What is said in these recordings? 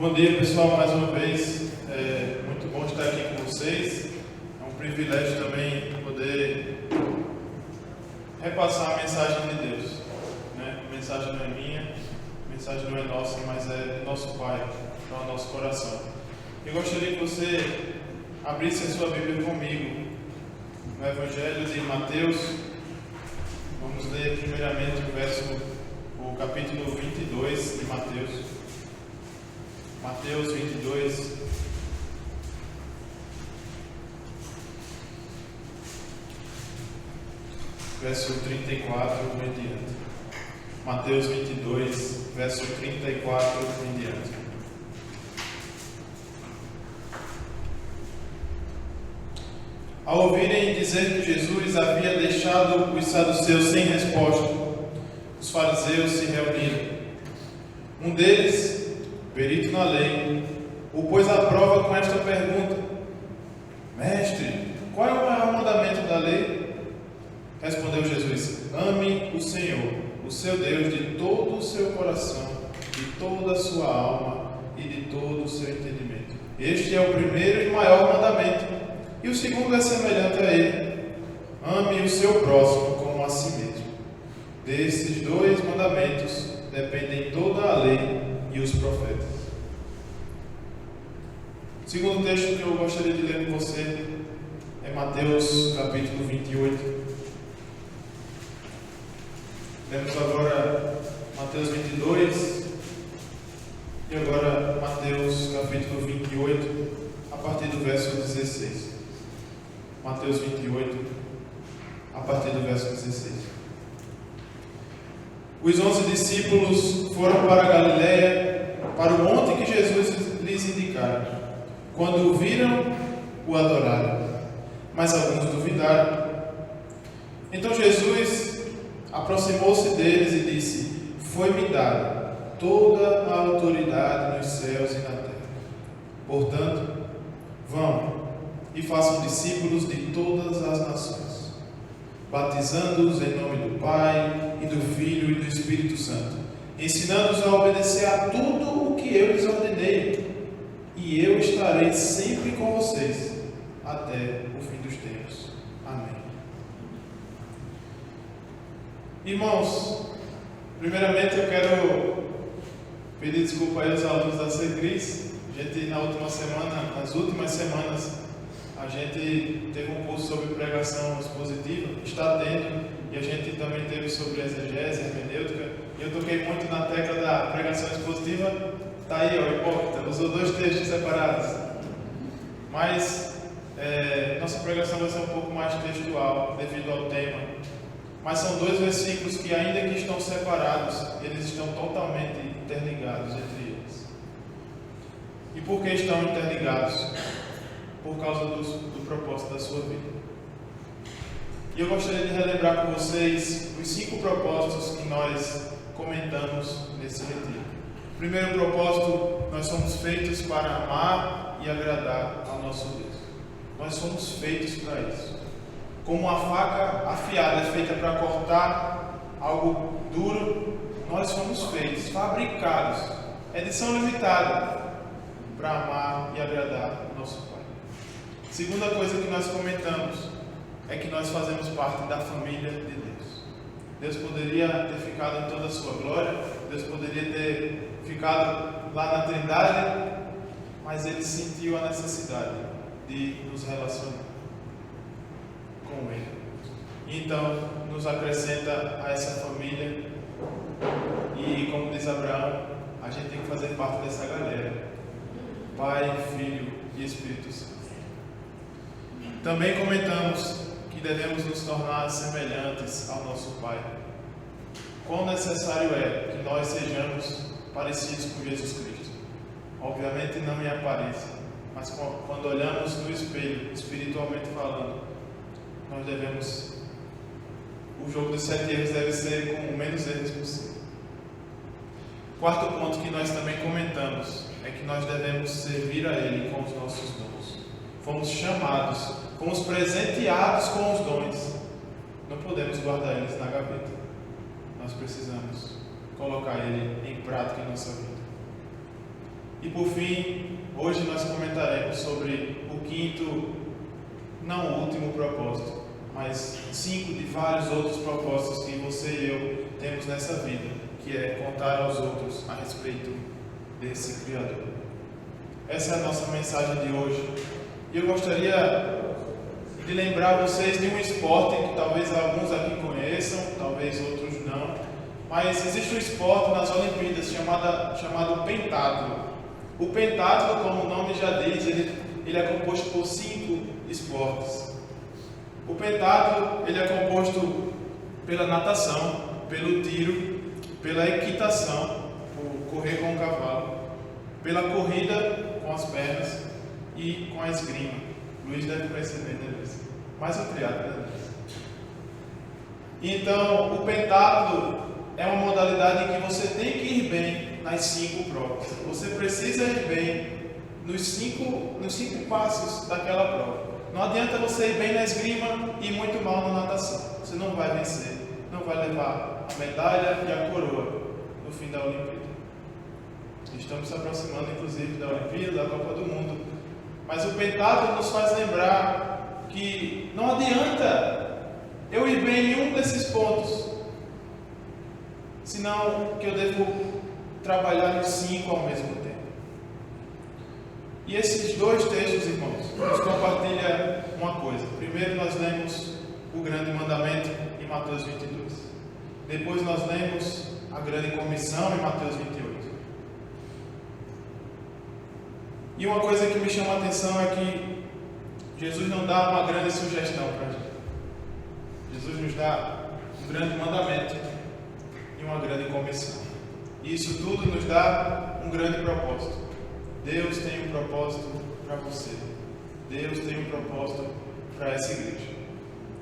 Bom dia, pessoal, mais uma vez. É muito bom estar aqui com vocês. É um privilégio também poder repassar a mensagem de Deus, né? A mensagem não é minha, a mensagem não é nossa, mas é nosso Pai, para o nosso coração. Eu gostaria que você abrisse a sua Bíblia comigo no Evangelho de Mateus. Vamos ler primeiramente o capítulo 22 de Mateus. Mateus 22, verso 34 em diante. Mateus 22, verso 34 em diante. Ao ouvirem dizer que Jesus havia deixado os saduceus sem resposta, os fariseus se reuniram. Um deles, perito na lei, o pôs à prova com esta pergunta: Mestre, qual é o maior mandamento da lei? Respondeu Jesus: Ame o Senhor, o seu Deus, de todo o seu coração, de toda a sua alma e de todo o seu entendimento. Este é o primeiro e maior mandamento. E o segundo é semelhante a ele: ame o seu próximo como a si mesmo. Desses dois mandamentos dependem toda a lei e os profetas. O segundo texto que eu gostaria de ler com você é Mateus capítulo 28. Lemos agora Mateus 22 e agora Mateus capítulo 28, a partir do verso 16. Mateus 28, a partir do verso 16. Os 11 discípulos foram para a Galiléia, para o monte que Jesus lhes indicara. Quando o viram, o adoraram, mas alguns duvidaram. Então Jesus aproximou-se deles e disse: Foi-me dada toda a autoridade nos céus e na terra. Portanto, vão e façam discípulos de todas as nações, batizando-os em nome do Pai, e do Filho e do Espírito Santo, ensinando-os a obedecer a tudo o que eu lhes ordenei, e eu estarei sempre com vocês, até o fim dos tempos. Amém. Irmãos, primeiramente eu quero pedir desculpa aí aos alunos da CECRIS. A gente, nas últimas semanas, a gente teve um curso sobre pregação expositiva, está tendo, e a gente também teve sobre exegese, hermenêutica, e eu toquei muito na tecla da pregação expositiva. Está aí, ó, hipócrita, usou dois textos separados. Mas nossa pregação vai ser um pouco mais textual, devido ao tema. Mas são dois versículos que, ainda que estão separados, eles estão totalmente interligados entre eles. E por que estão interligados? Por causa do propósito da sua vida. E eu gostaria de relembrar com vocês os 5 propósitos que nós comentamos nesse retiro. Primeiro propósito: nós somos feitos para amar e agradar ao nosso Deus. Nós somos feitos para isso. Como a faca afiada é feita para cortar algo duro, nós fomos feitos, fabricados, edição limitada, para amar e agradar ao nosso Pai. Segunda coisa que nós comentamos é que nós fazemos parte da família de Deus. Deus poderia ter ficado em toda a sua glória, Deus poderia ter ficado lá na Trindade, mas Ele sentiu a necessidade de nos relacionar com Ele. E então nos acrescenta a essa família, e como diz Abraão, a gente tem que fazer parte dessa galera: Pai, Filho e Espírito Santo. Também comentamos que devemos nos tornar semelhantes ao nosso Pai. Quão necessário é que nós sejamos parecidos com Jesus Cristo. Obviamente não em aparência, mas quando olhamos no espelho, espiritualmente falando, nós devemos... O jogo dos 7 erros deve ser com o menos erros possível. Quarto ponto que nós também comentamos é que nós devemos servir a Ele com os nossos dons. Fomos chamados, fomos presenteados com os dons. Não podemos guardar eles na gaveta. Nós precisamos colocar ele em prática em nossa vida. E por fim, hoje nós comentaremos sobre o quinto, não o último propósito, mas 5 de vários outros propósitos que você e eu temos nessa vida, que é contar aos outros a respeito desse Criador. Essa é a nossa mensagem de hoje. E eu gostaria de lembrar vocês de um esporte que talvez alguns aqui conheçam, talvez outros não, mas existe um esporte nas Olimpíadas chamado pentatlo. O pentatlo, como o nome já diz, ele é composto por 5 esportes. O pentatlo ele é composto pela natação, pelo tiro, pela equitação, por correr com o cavalo, pela corrida com as pernas e com a esgrima. Luiz deve conhecer bem, né, Luiz? Mais um triatlo, né? Então, o pentatlo é uma modalidade em que você tem que ir bem nas 5 provas. Você precisa ir bem nos 5 passos daquela prova. Não adianta você ir bem na esgrima e muito mal na natação. Você não vai vencer, não vai levar a medalha e a coroa no fim da Olimpíada. Estamos se aproximando, inclusive, da Olimpíada, da Copa do Mundo. Mas o pentatlo nos faz lembrar que não adianta eu ir bem em um desses pontos, senão que eu devo trabalhar nos 5 ao mesmo tempo. E esses 2 textos, irmãos, nos compartilham uma coisa. Primeiro nós lemos o grande mandamento em Mateus 22. Depois nós lemos a grande comissão em Mateus 28. E uma coisa que me chama a atenção é que Jesus não dá uma grande sugestão para a gente. Jesus nos dá um grande mandamento e uma grande comissão. E isso tudo nos dá um grande propósito. Deus tem um propósito para você. Deus tem um propósito para essa igreja.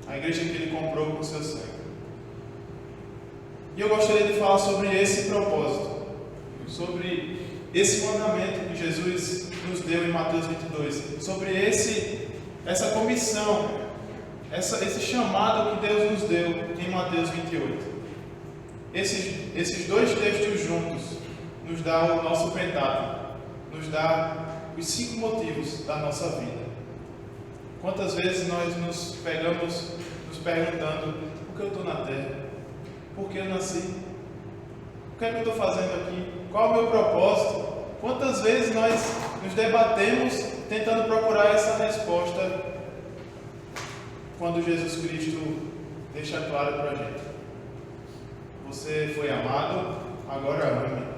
A igreja que Ele comprou com o seu sangue. E eu gostaria de falar sobre esse propósito. Sobre esse mandamento que Jesus nos deu em Mateus 22. Sobre essa comissão, esse chamado que Deus nos deu em Mateus 28. Esses 2 textos juntos nos dá o nosso pentatlo, nos dá os 5 motivos da nossa vida. Quantas vezes nós nos pegamos nos perguntando: por que eu estou na terra? Por que eu nasci? O que é que eu estou fazendo aqui? Qual é o meu propósito? Quantas vezes nós nos debatemos tentando procurar essa resposta quando Jesus Cristo deixa claro para a gente: você foi amado, agora ame.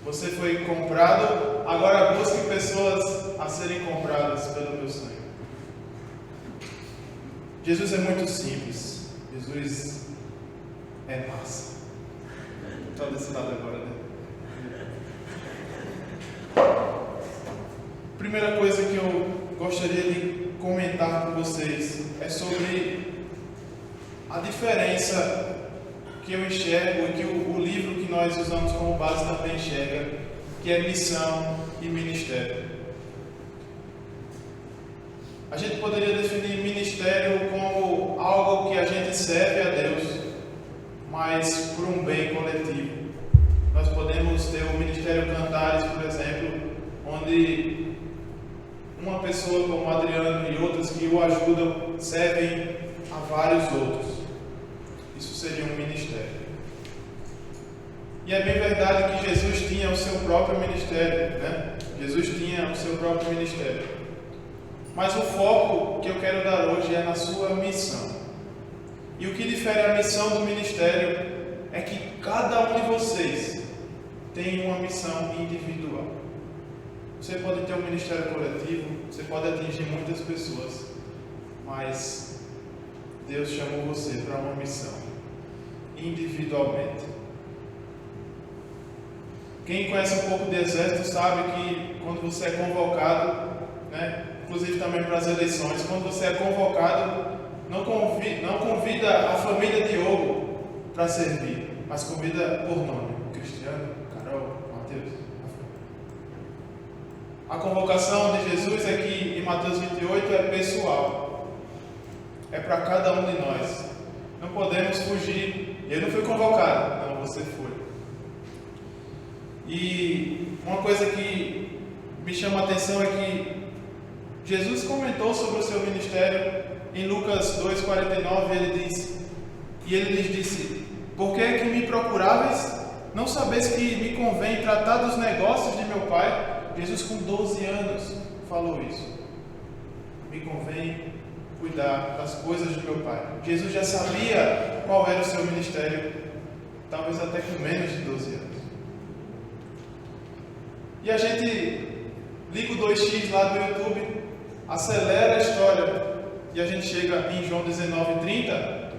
Você foi comprado, agora busque pessoas a serem compradas pelo meu sangue. Jesus é muito simples. Jesus é massa. Estou desse lado agora, né? Primeira coisa que eu gostaria de comentar com vocês é sobre a diferença que eu enxergo e que o livro que nós usamos como base também enxerga, que é missão e ministério. A gente poderia definir ministério como algo que a gente serve a Deus, mas por um bem coletivo. Nós podemos ter o Ministério Cantares, por exemplo, onde uma pessoa como o Adriano e outras que o ajudam servem a vários outros. Isso seria um ministério. E é bem verdade que Jesus tinha o seu próprio ministério, né? Jesus tinha o seu próprio ministério. Mas o foco que eu quero dar hoje é na sua missão. E o que difere a missão do ministério é que cada um de vocês tem uma missão individual. Você pode ter um ministério coletivo, você pode atingir muitas pessoas, mas Deus chamou você para uma missão individualmente. Quem conhece um pouco de exército sabe que quando você é convocado, né, inclusive também para as eleições, quando você é convocado, não convida a família Diogo para servir, mas convida por nome: Cristiano, Carol, Mateus. A convocação de Jesus aqui em Mateus 28 é pessoal, é para cada um de nós. Não podemos fugir. Eu não fui convocado, não, você foi. E uma coisa que me chama a atenção é que Jesus comentou sobre o seu ministério em Lucas 2,49, ele lhes disse: por que é que me procuráveis? Não sabeis que me convém tratar dos negócios de meu Pai? Jesus com 12 anos falou isso. Me convém cuidar das coisas de meu Pai. Jesus já sabia qual era o seu ministério, talvez até com menos de 12 anos. E a gente liga o 2x lá do YouTube, acelera a história e a gente chega em João 19:30.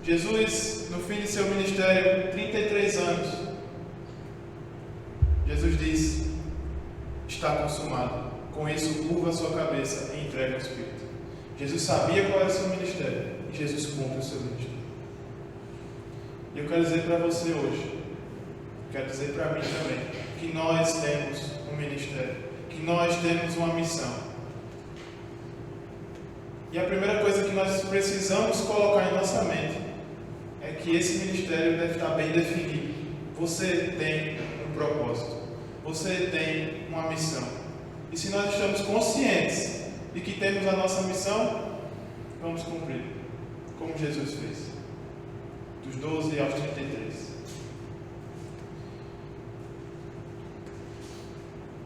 Jesus, no fim de seu ministério, 33 anos, Jesus diz: está consumado. Com isso, curva a sua cabeça e entrega ao Espírito. Jesus sabia qual era o seu ministério e Jesus cumpre o seu ministério. E eu quero dizer para você hoje, quero dizer para mim também, que nós temos um ministério, que nós temos uma missão. E a primeira coisa que nós precisamos colocar em nossa mente é que esse ministério deve estar bem definido. Você tem um propósito, você tem uma missão. E se nós estamos conscientes de que temos a nossa missão, vamos cumprir, como Jesus fez, dos 12 aos 33.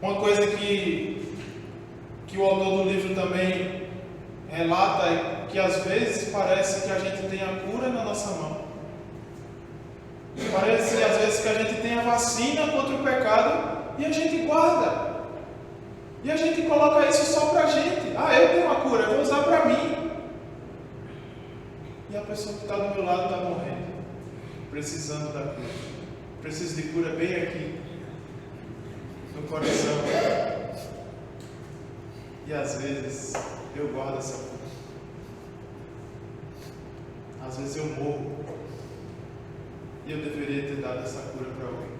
Uma coisa que o autor do livro também relata é que às vezes parece que a gente tem a cura na nossa mão. Parece às vezes que a gente tem a vacina contra o pecado e a gente guarda. E a gente coloca isso só pra gente. Ah, eu tenho a cura, eu vou usar pra mim. E a pessoa que está do meu lado está morrendo, precisando da cura. Precisa de cura bem aqui, no coração. E às vezes eu guardo essa cura. Às vezes eu morro. E eu deveria ter dado essa cura para alguém.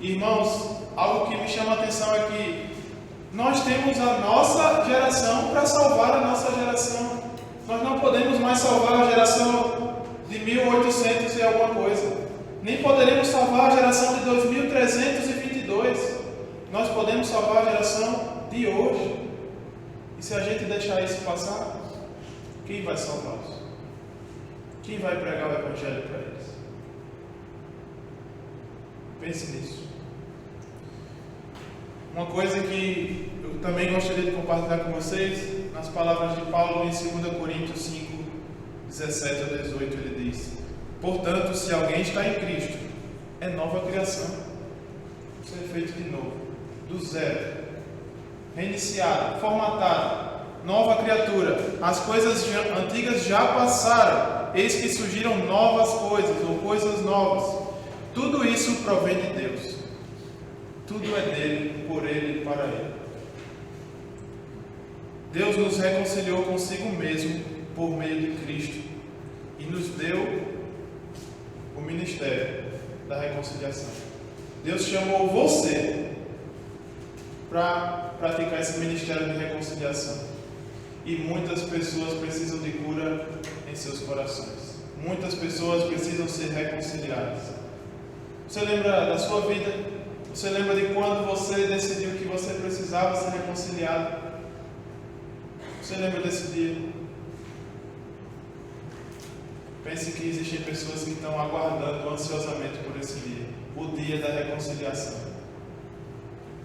Irmãos, algo que me chama a atenção é que nós temos a nossa geração para salvar a nossa geração. Nós não podemos mais salvar a geração de 1800 e alguma coisa. Nem poderemos salvar a geração de 2322. Nós podemos salvar a geração de hoje. E se a gente deixar isso passar, quem vai salvá-los? Quem vai pregar o Evangelho para eles? Pense nisso. Uma coisa que eu também gostaria de compartilhar com vocês, nas palavras de Paulo em 2 Coríntios 5, 17 a 18, ele diz: portanto, se alguém está em Cristo, é nova criação. Isso é feito de novo, do zero, reiniciado, formatado, nova criatura. As coisas antigas já passaram, eis que surgiram novas coisas, ou coisas novas. Tudo isso provém de Deus. Tudo é dele, por ele e para ele. Deus nos reconciliou consigo mesmo por meio de Cristo e nos deu o ministério da reconciliação. Deus chamou você para praticar esse ministério de reconciliação. E muitas pessoas precisam de cura em seus corações. Muitas pessoas precisam ser reconciliadas. Você lembra da sua vida? Você lembra de quando você decidiu que você precisava ser reconciliado? Você lembra desse dia? Pense que existem pessoas que estão aguardando ansiosamente por esse dia, o dia da reconciliação.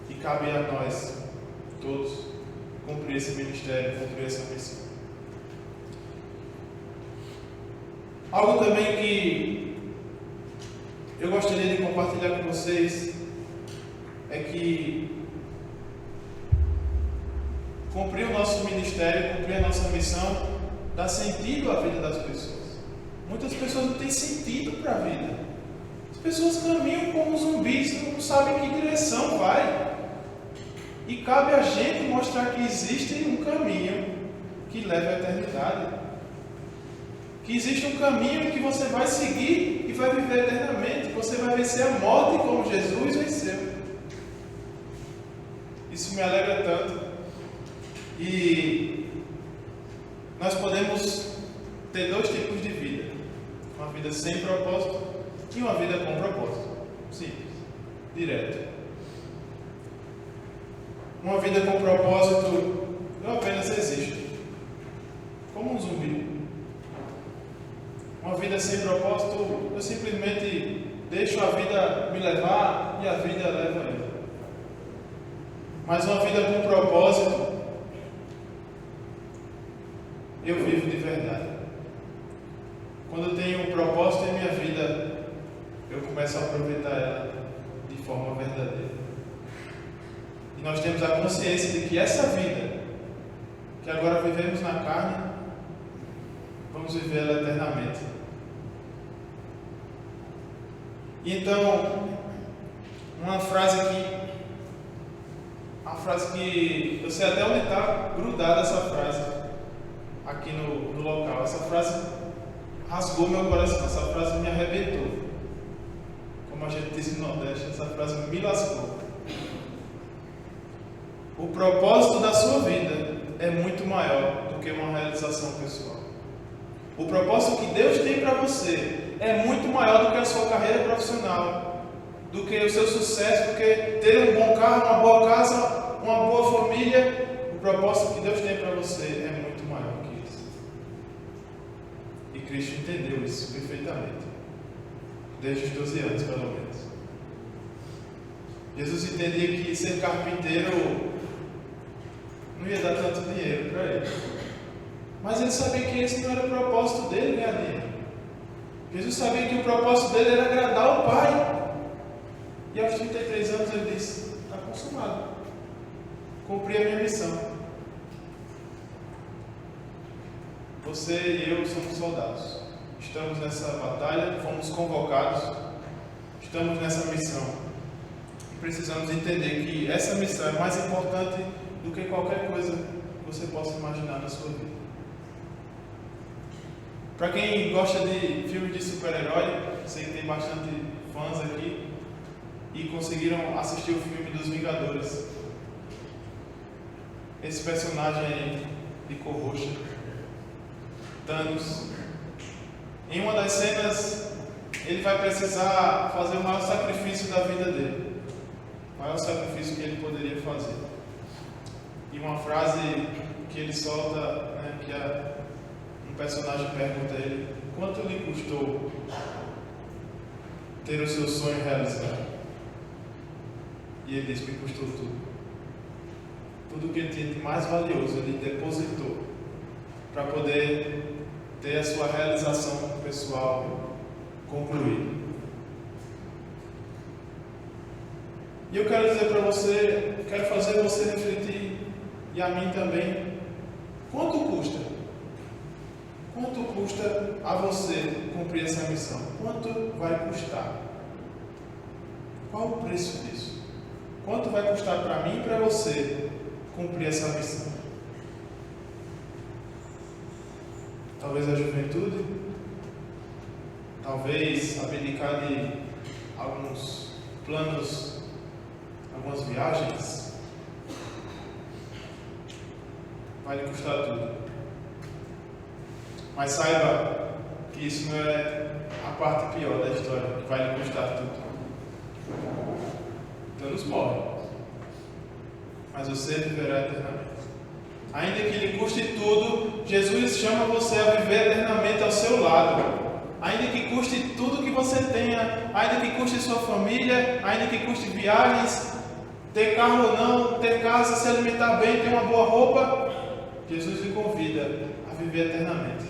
E cabe a nós, todos, cumprir esse ministério, cumprir essa missão. Algo também que eu gostaria de compartilhar com vocês é que cumprir o nosso ministério, cumprir a nossa missão, dá sentido à vida das pessoas. Muitas pessoas não têm sentido para a vida. As pessoas caminham como zumbis, não sabem que direção vai. E cabe a gente mostrar que existe um caminho que leva à eternidade. Que existe um caminho que você vai seguir e vai viver eternamente. Você vai vencer a morte como Jesus venceu. Isso me alegra tanto. E nós podemos ter dois tipos de vida: uma vida sem propósito e uma vida com propósito. Simples. direto. Uma vida com propósito, eu apenas existo, como um zumbi. Uma vida sem propósito, eu simplesmente deixo a vida me levar e a vida leva eu. Mas uma vida com propósito, eu vivo de verdade. Quando eu tenho um propósito em minha vida, eu começo a aproveitar ela de forma verdadeira. E nós temos a consciência de que essa vida, que agora vivemos na carne, vamos viver ela eternamente. E então, uma frase que eu sei até onde está grudada essa frase aqui no local. Essa frase rasgou meu coração, essa frase me arrebentou. Como a gente disse no Nordeste, essa frase me lascou. O propósito da sua vida é muito maior do que uma realização pessoal. O propósito que Deus tem para você é muito maior do que a sua carreira profissional, do que o seu sucesso, do que ter um bom carro, uma boa casa, uma boa família. O propósito que Deus tem para você é muito maior que isso. E Cristo entendeu isso perfeitamente, desde os 12 anos pelo menos. Jesus entendia que ser carpinteiro não ia dar tanto dinheiro para ele, mas ele sabia que esse não era o propósito dele, ganhar dinheiro. Jesus sabia que o propósito dele era agradar o Pai. E aos 33 anos ele disse: está consumado, cumpri a minha missão. Você e eu somos soldados, estamos nessa batalha, fomos convocados, estamos nessa missão. E precisamos entender que essa missão é mais importante do que qualquer coisa que você possa imaginar na sua vida. Para quem gosta de filmes de super-herói, sei que tem bastante fãs aqui e conseguiram assistir o filme dos Vingadores. Esse personagem aí, de cor roxa, Thanos, em uma das cenas, ele vai precisar fazer o maior sacrifício da vida dele, o maior sacrifício que ele poderia fazer. E uma frase que ele solta, um personagem pergunta a ele: quanto lhe custou ter o seu sonho realizado? E ele diz: me custou tudo. Tudo que ele tinha de mais valioso, ele depositou para poder ter a sua realização pessoal concluída. E eu quero dizer para você, quero fazer você refletir, e a mim também: quanto custa? Quanto custa a você cumprir essa missão? Quanto vai custar? Qual o preço disso? Quanto vai custar para mim e para você cumprir essa missão? Talvez a juventude, talvez abdicar de alguns planos, algumas viagens. Vai lhe custar tudo. Mas saiba que isso não é a parte pior da história, que vai lhe custar tudo. Thanos morre, mas você viverá eternamente. Ainda que lhe custe tudo, Jesus chama você a viver eternamente ao seu lado. Ainda que custe tudo que você tenha, ainda que custe sua família, ainda que custe viagens, ter carro ou não, ter casa, se alimentar bem, ter uma boa roupa, Jesus lhe convida a viver eternamente.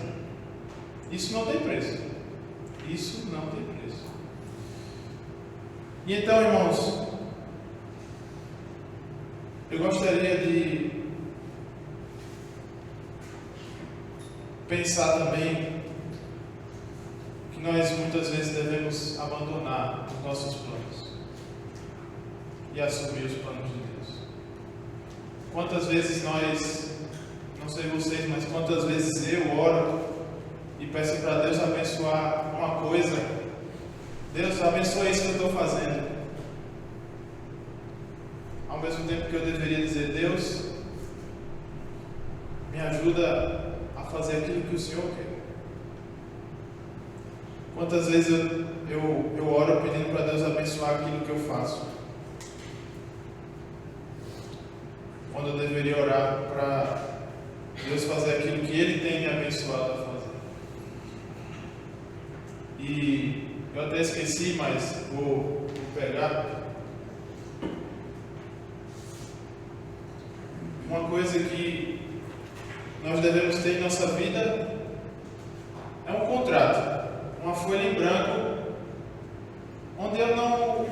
Isso não tem preço. Isso não tem preço. E então, irmãos, eu gostaria de pensar também que nós muitas vezes devemos abandonar os nossos planos e assumir os planos de Deus. Quantas vezes nós, não sei vocês, mas quantas vezes eu oro e peço para Deus abençoar uma coisa: Deus, abençoa isso que eu estou fazendo. Ao mesmo tempo que eu deveria dizer: Deus, me ajuda a fazer aquilo que o Senhor quer. Quantas vezes eu oro pedindo para Deus abençoar aquilo que eu faço, quando eu deveria orar para Deus fazer aquilo que Ele tem me abençoado a fazer. E eu até esqueci, mas vou pegar. Uma coisa que nós devemos ter em nossa vida é um contrato, uma folha em branco, onde eu não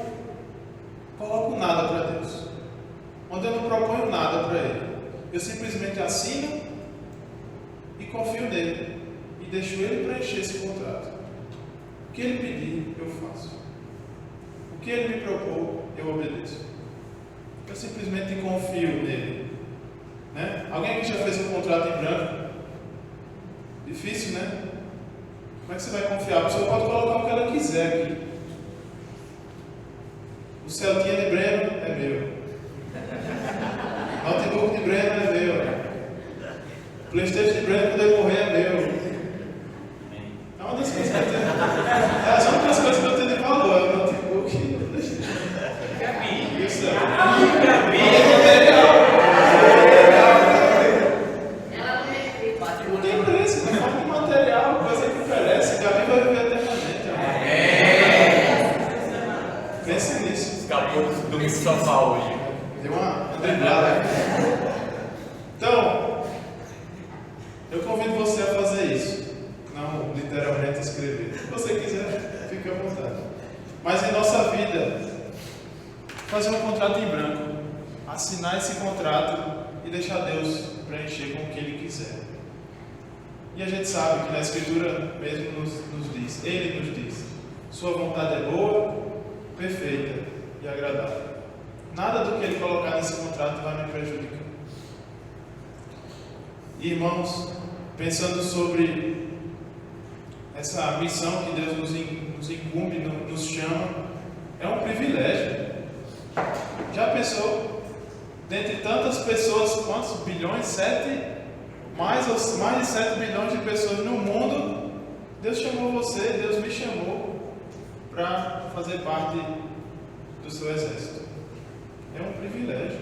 coloco nada para Deus, onde eu não proponho nada para Ele. Eu simplesmente assino e confio nele e deixo Ele preencher esse contrato. O que Ele pedir, eu faço. O que Ele me propor, eu obedeço. Eu simplesmente confio nele. Né? Alguém aqui já fez um contrato em branco? Difícil, né? Como é que você vai confiar? A pessoa pode colocar o que ela quiser aqui. O Celtinha de Breno é meu. Notebook de Breno é meu. PlayStation de Breno, quando eu morrer, é meu. É uma das coisas que eu tenho. É as únicas coisas que eu tenho de valor. É o notebook. Gabi. Isso é. Gabi. Tem preço, não fala de material, coisa que oferece. Gabi vai viver eternamente. Pense nisso. Acabou do sofá hoje. Deu uma driblada aqui. Então, eu convido você a fazer isso. Não literalmente escrever. Se você quiser, fique à vontade. Mas em nossa vida, fazer um contrato em branco. Assinar esse contrato e deixar Deus preencher com o que Ele quiser. E a gente sabe que na Escritura mesmo nos diz, Ele nos diz, sua vontade é boa, perfeita e agradável. Nada do que Ele colocar nesse contrato vai me prejudicar. Irmãos, pensando sobre essa missão que Deus nos incumbe, nos chama, é um privilégio. Já pensou? Dentre tantas pessoas, quantos bilhões? Mais de 7 bilhões de pessoas no mundo, Deus chamou você, Deus me chamou para fazer parte do seu exército. É um privilégio.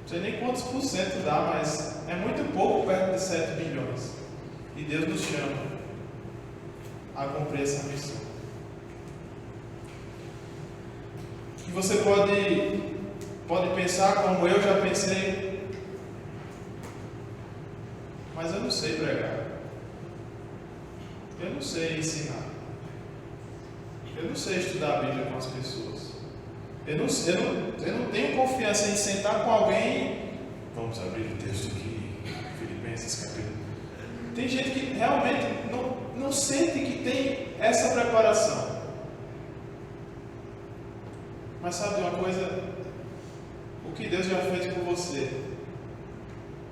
Não sei nem quantos por cento dá, mas é muito pouco perto de 7 bilhões. E Deus nos chama a cumprir essa missão. E você pode pensar como eu já pensei, mas eu não sei pregar. Eu não sei ensinar. Eu não sei estudar a Bíblia com as pessoas. Eu não tenho confiança em sentar com alguém. Vamos abrir o texto aqui, Filipenses capítulo. Tem gente que realmente não sente que tem essa preparação. Mas sabe uma coisa? O que Deus já fez por você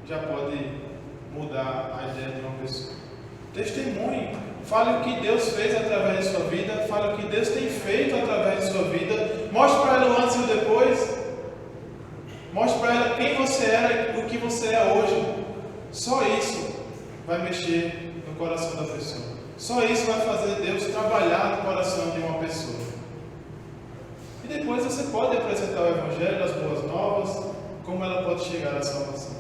já pode mudar a ideia de uma pessoa. Testemunhe. Fale o que Deus fez através de sua vida. Fale o que Deus tem feito através de sua vida. Mostre para ela o antes e o depois. Mostre para ela quem você era e o que você é hoje. Só isso vai mexer no coração da pessoa. Só isso vai fazer Deus trabalhar no coração de uma pessoa. E depois você pode apresentar o Evangelho, as boas novas, como ela pode chegar à salvação.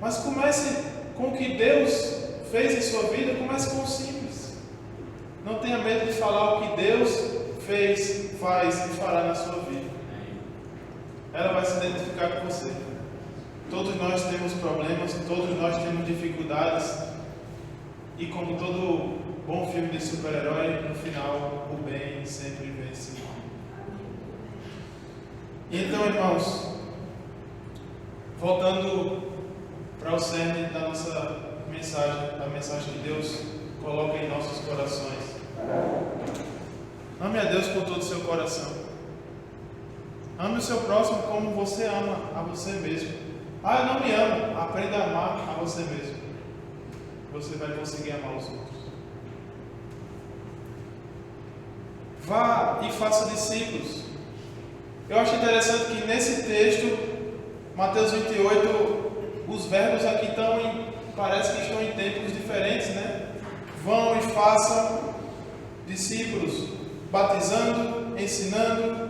Mas comece com o que Deus fez em sua vida, comece com o simples. Não tenha medo de falar o que Deus fez, faz e fará na sua vida. Ela vai se identificar com você. Todos nós temos problemas, todos nós temos dificuldades. E como todo bom filme de super-herói, no final o bem sempre vence o mal. Então, irmãos, voltando para o cerne da nossa mensagem, da mensagem que Deus coloca em nossos corações. Ame a Deus com todo o seu coração. Ame o seu próximo como você ama a você mesmo. Ah, eu não me amo. Aprenda a amar a você mesmo. Você vai conseguir amar os outros. Vá e faça discípulos. Eu acho interessante que nesse texto, Mateus 28, os verbos aqui parece que estão em tempos diferentes, né? Vão e façam discípulos, batizando, ensinando.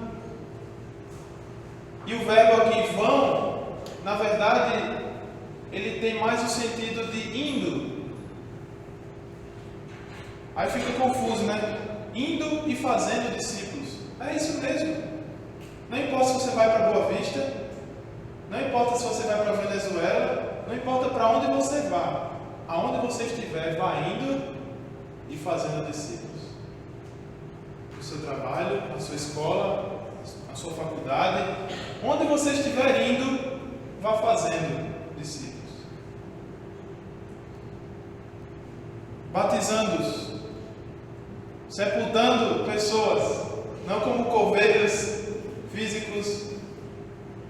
E o verbo aqui, vão, na verdade, ele tem mais o sentido de indo. Aí fica confuso, né? Indo e fazendo discípulos. É isso mesmo. Não importa se você vai para Boa Vista, não importa se você vai para a Venezuela, não importa para onde você vá. Aonde você estiver, vá indo e fazendo discípulos. No seu trabalho, na sua escola, na sua faculdade, onde você estiver indo, vá fazendo discípulos. Batizando-os, sepultando pessoas, não como coveiros físicos,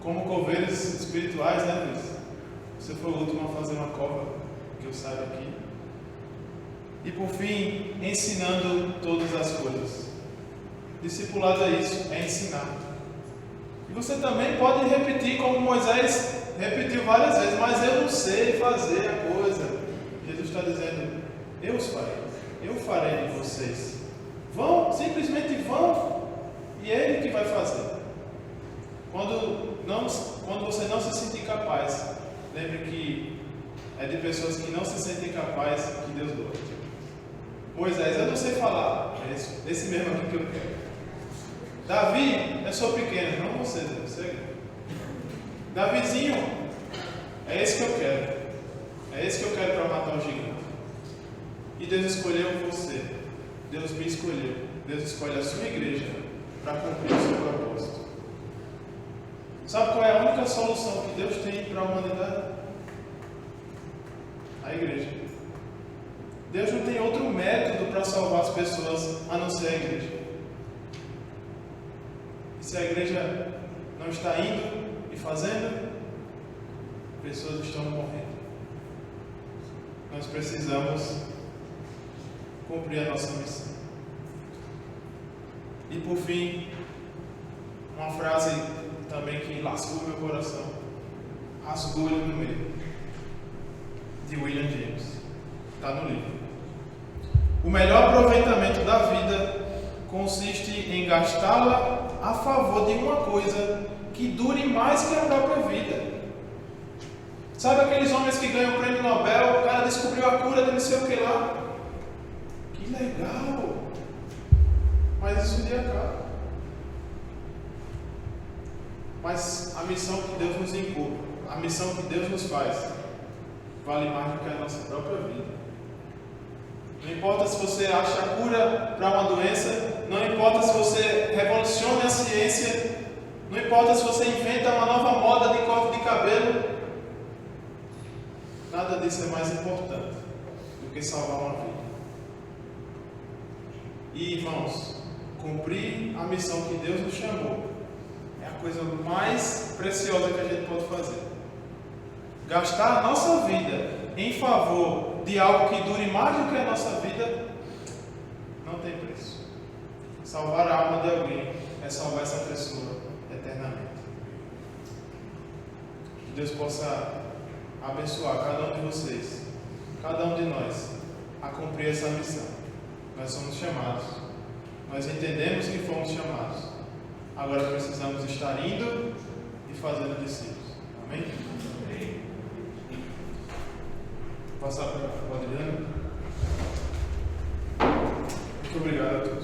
como coveiros espirituais, né, Luiz? Você foi o último a fazer uma cova, que eu saiba aqui. E por fim, ensinando todas as coisas. Discipulado é isso, é ensinar. E você também pode repetir como Moisés repetiu várias vezes, mas eu não sei fazer a coisa. Jesus está dizendo, eu os farei, eu farei de vocês. Vão, simplesmente vão, e é Ele que vai fazer. Quando você não se sentir capaz, lembre que é de pessoas que não se sentem capazes que Deus gosta. Moisés, eu não sei falar, é esse mesmo aqui que eu quero. Davi, eu sou pequeno, não você, você é grande. Davizinho, é esse que eu quero. É esse que eu quero para matar o gigante. E Deus escolheu você. Deus me escolheu. Deus escolhe a sua igreja para cumprir o seu propósito. Sabe qual é a única solução que Deus tem para a humanidade? A igreja. Deus não tem outro método para salvar as pessoas a não ser a igreja. E se a igreja não está indo e fazendo, pessoas estão morrendo. Nós precisamos cumprir a nossa missão. E por fim, uma frase também que lascou meu coração, rasgou ele no meio, de William James, está no livro. O melhor aproveitamento da vida consiste em gastá-la a favor de uma coisa que dure mais que a própria vida. Sabe aqueles homens que ganham o prêmio Nobel, o cara descobriu a cura de não sei o que lá? Que legal! Mas isso um dia acaba. Mas a missão que Deus nos impõe, a missão que Deus nos faz, vale mais do que a nossa própria vida. Não importa se você acha a cura para uma doença, não importa se você revoluciona a ciência, não importa se você inventa uma nova moda de corte de cabelo, nada disso é mais importante do que salvar uma vida. E, irmãos, cumprir a missão que Deus nos chamou é a coisa mais preciosa que a gente pode fazer. Gastar a nossa vida em favor de algo que dure mais do que a nossa vida não tem preço. Salvar a alma de alguém é salvar essa pessoa eternamente. Que Deus possa abençoar cada um de vocês, cada um de nós, a cumprir essa missão. Nós somos chamados, nós entendemos que fomos chamados. Agora precisamos estar indo e fazendo discípulos. Amém? Vou passar para o Adriano. Muito obrigado a todos.